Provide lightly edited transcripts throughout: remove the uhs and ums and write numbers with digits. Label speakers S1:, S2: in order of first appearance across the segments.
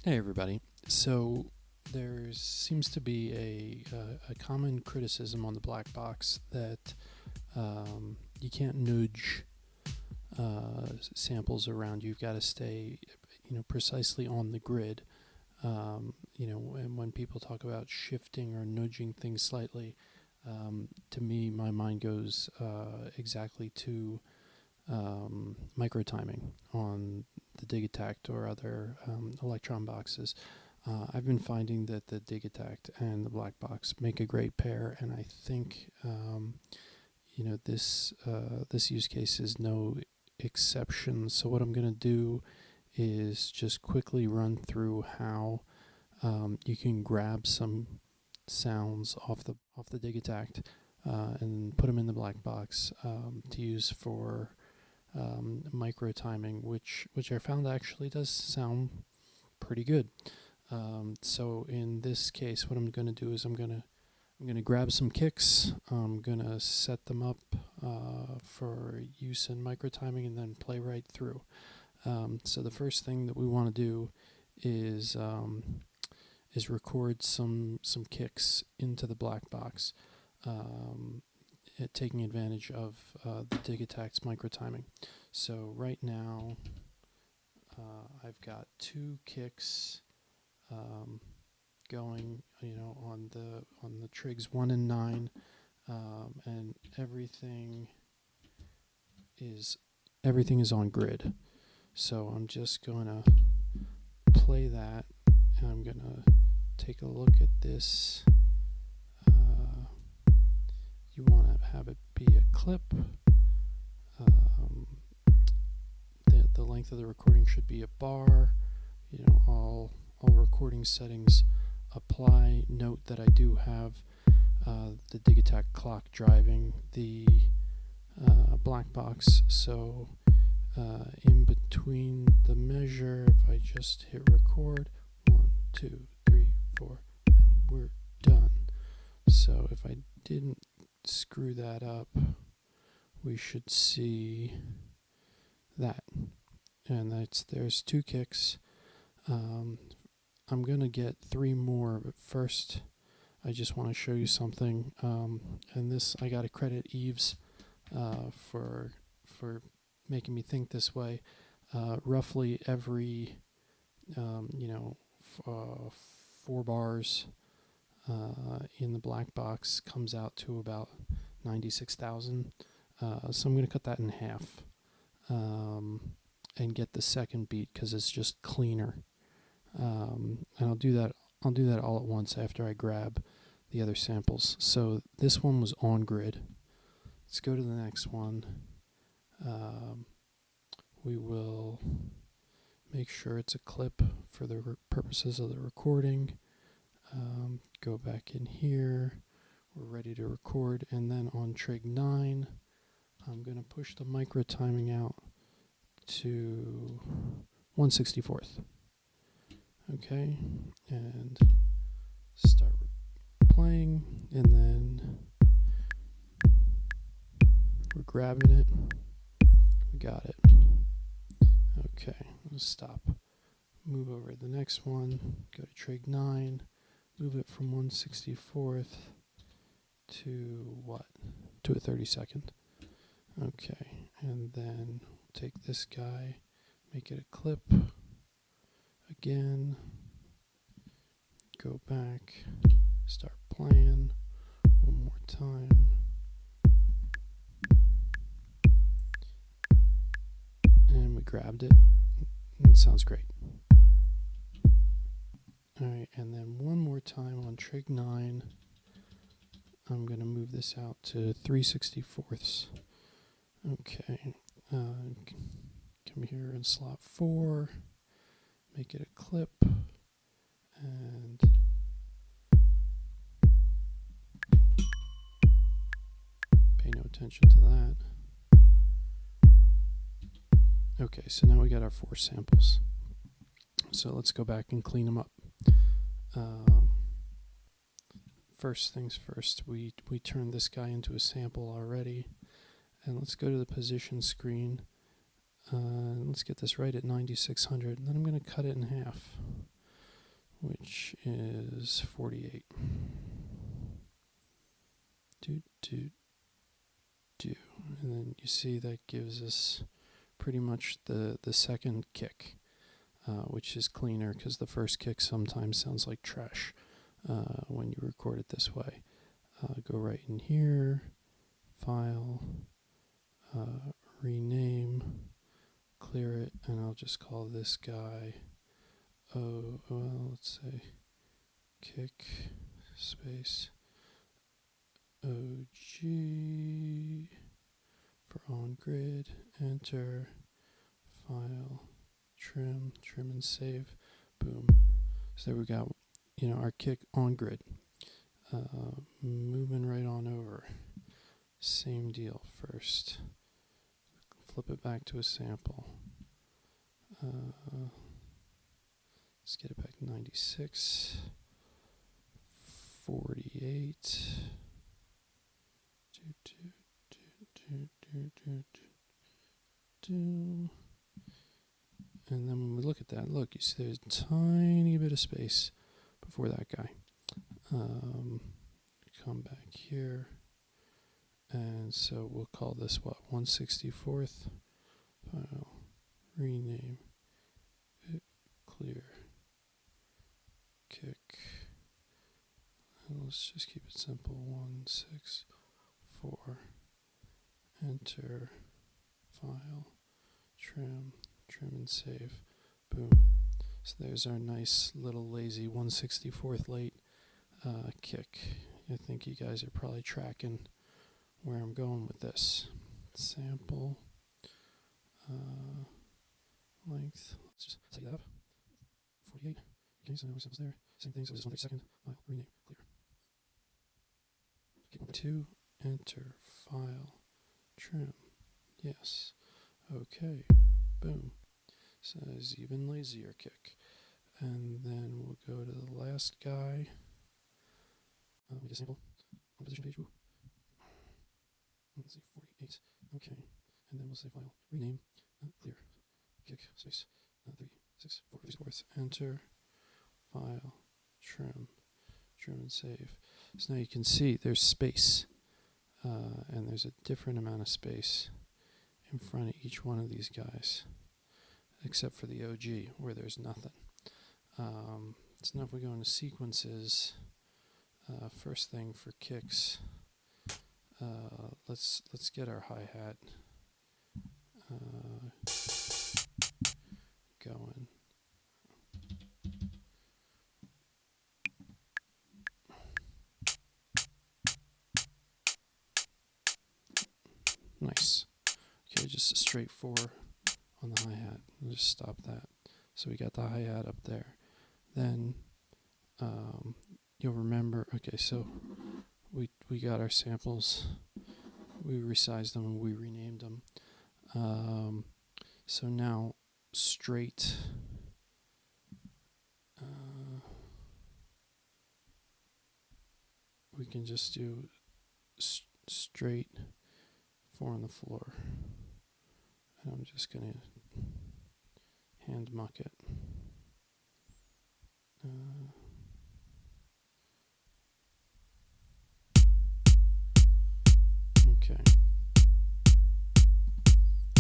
S1: Hey everybody. So there seems to be a common criticism on the black box that you can't nudge samples around. You've got to stay, precisely on the grid. And when people talk about shifting or nudging things slightly, to me, my mind goes exactly to microtiming on the Digitakt or other electron boxes. I've been finding that the Digitakt and the Blackbox make a great pair, and I think this use case is no exception. So what I'm going to do is just quickly run through how you can grab some sounds off the Digitakt and put them in the Blackbox to use for microtiming, which I found actually does sound pretty good. So in this case, what I'm going to do is I'm going to grab some kicks. I'm going to set them up for use in microtiming and then play right through. So the first thing that we want to do is record some kicks into the black box, taking advantage of the Digitakt's microtiming. So right now I've got two kicks going, on the trigs 1 and 9, and everything is on grid. So I'm just going to play that, and I'm going to take a look at this. You want to have it be a clip. The length of the recording should be a bar. All recording settings apply. Note that I do have the Digitakt clock driving the black box, so in between the measure, if I just hit record, 1, 2, 3, 4, and we're done. So if I didn't screw that up, we should see that. And there's two kicks. I'm going to get 3 more, but first I just want to show you something. And this, I got to credit Eves for making me think this way. Roughly every 4 bars in the black box comes out to about 96,000. So I'm going to cut that in half and get the second beat because it's just cleaner. And I'll do that all at once after I grab the other samples. So this one was on grid. Let's go to the next one. We will make sure it's a clip for the purposes of the recording. Go back in here. We're ready to record, and then on trig 9, I'm going to push the microtiming out to 1/64th. Okay, and start playing, and then we're grabbing it. We got it. Okay, let's stop. Move over to the next one. Go to trig 9. Move it from 1/64th to what? To a 32nd. Okay, and then take this guy, make it a clip. Again, go back, start playing one more time. And we grabbed it. It sounds great. Alright, and then one more time on trig 9. I'm going to move this out to 3/64ths. Okay, come here in slot 4, make it a clip, and pay no attention to that. Okay, so now we got our 4 samples. So let's go back and clean them up. First things first, we turned this guy into a sample already. And let's go to the position screen. Let's get this right at 9600. And then I'm going to cut it in half. which is 48. And then you see that gives us pretty much the second kick, which is cleaner because the first kick sometimes sounds like trash when you record it this way. Go right in here, file, rename, clear it, and I'll just call this guy, let's say kick space OG for on grid, enter, file, trim and save, boom. So there we got, our kick on grid. Moving right on over, same deal first, flip it back to a sample. Let's get it back to 96, 48, and then when we look at that, look, you see there's a tiny bit of space before that guy. Come back here, and so we'll call this what, 1/64th, file, rename, clear, kick, and let's just keep it simple, 1/64, enter, file, trim and save, boom. So there's our nice little lazy 1/64th late kick. I think you guys are probably tracking where I'm going with this. Sample, length, let's just take that up, 48, okay, so no samples there, same thing, so just 1 second, file, rename, clear. Kick 2, enter, file, trim, yes, okay, boom. So there's even lazier kick. And then we'll go to the last guy. Make a sample on position page. Let's see, 48. Okay. And then we'll say file, rename, clear, kick, space, 3/64, enter, file, trim and save. So now you can see there's space. And there's a different amount of space in front of each one of these guys, except for the OG where there's nothing. So now if we go into sequences, first thing for kicks, let's get our hi-hat going. Nice. Okay, just a straight 4 on the hi-hat. We'll just stop that. So we got the hi-hat up there. Then you'll remember, okay, so we got our samples, we resized them and we renamed them. So now straight, we can just do straight 4 on the floor. And I'm just going to hand muck it. Okay.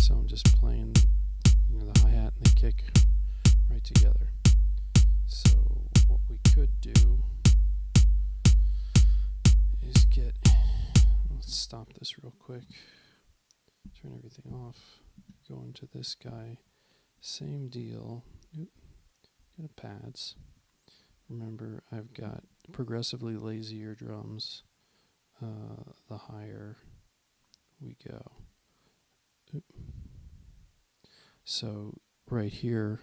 S1: So I'm just playing, the hi-hat and the kick right together. So what we could do is let's stop this real quick. Turn everything off. Go into this guy. Same deal. Go to pads. Remember, I've got progressively lazier drums. The higher we go. So right here,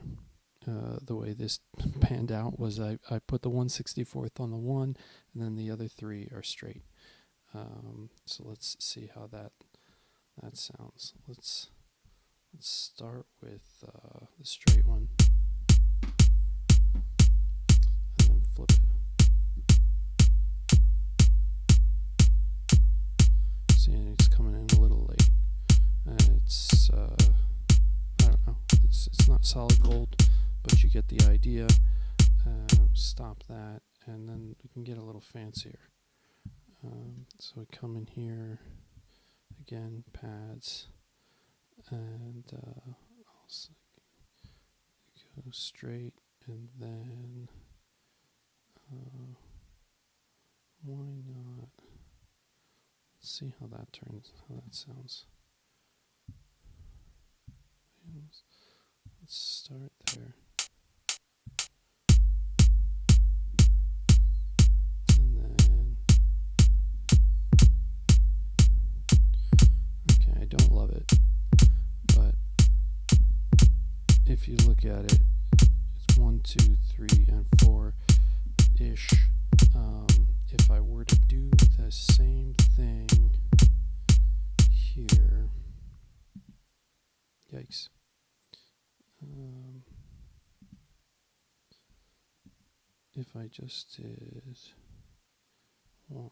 S1: the way this panned out was I put the 1/64th on the 1, and then the other 3 are straight. So let's see how that sounds. Let's start with the straight one, and then flip it. See, it's coming in a little late, and it's I don't know. It's not solid gold, but you get the idea. stop that, and then we can get a little fancier. So we come in here, again, pads, and I'll go straight, and then why not? Let's see how that sounds. Let's start there. And then, okay, I don't love it, but if you look at it, it's 1, 2, 3, and 4-ish. If I were to do the same thing here, yikes. If I just did 1,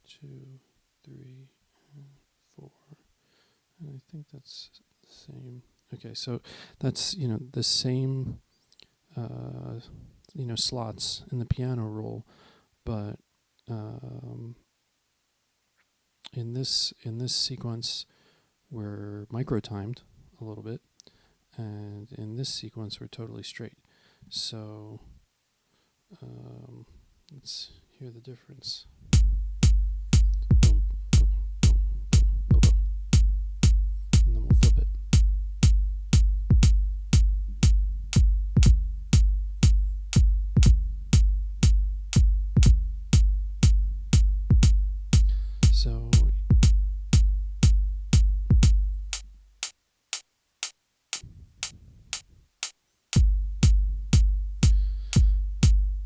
S1: 2, 3, and 4, and I think that's the same. Okay, so that's, the same, slots in the piano roll, but in this sequence we're micro-timed a little bit, and in this sequence we're totally straight. So let's hear the difference. Boom, boom, boom, boom, boom, boom. And then we'll flip it. So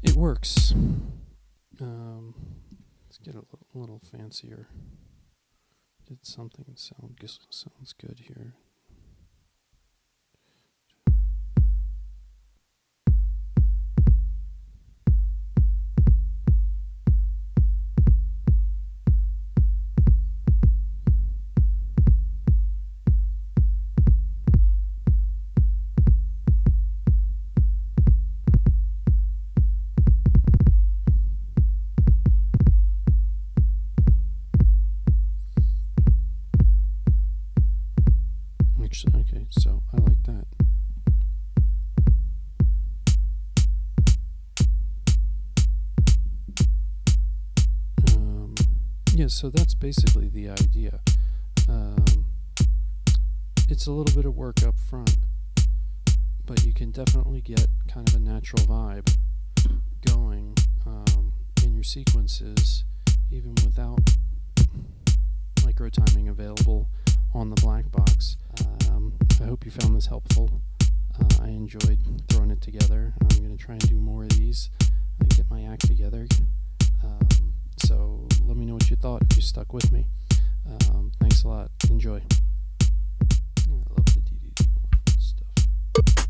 S1: it works. Let's get a little fancier. Did something sounds good here. Okay, so I like that. Yeah, so that's basically the idea. It's a little bit of work up front, but you can definitely get kind of a natural vibe going in your sequences, even without micro-timing available on the Blackbox. I hope you found this helpful. I enjoyed throwing it together. I'm going to try and do more of these and get my act together. So let me know what you thought if you stuck with me. Thanks a lot. Enjoy. I love the DDD one stuff.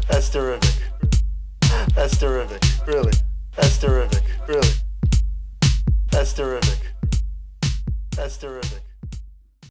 S2: That's terrific. That's terrific. Really. That's terrific. Really.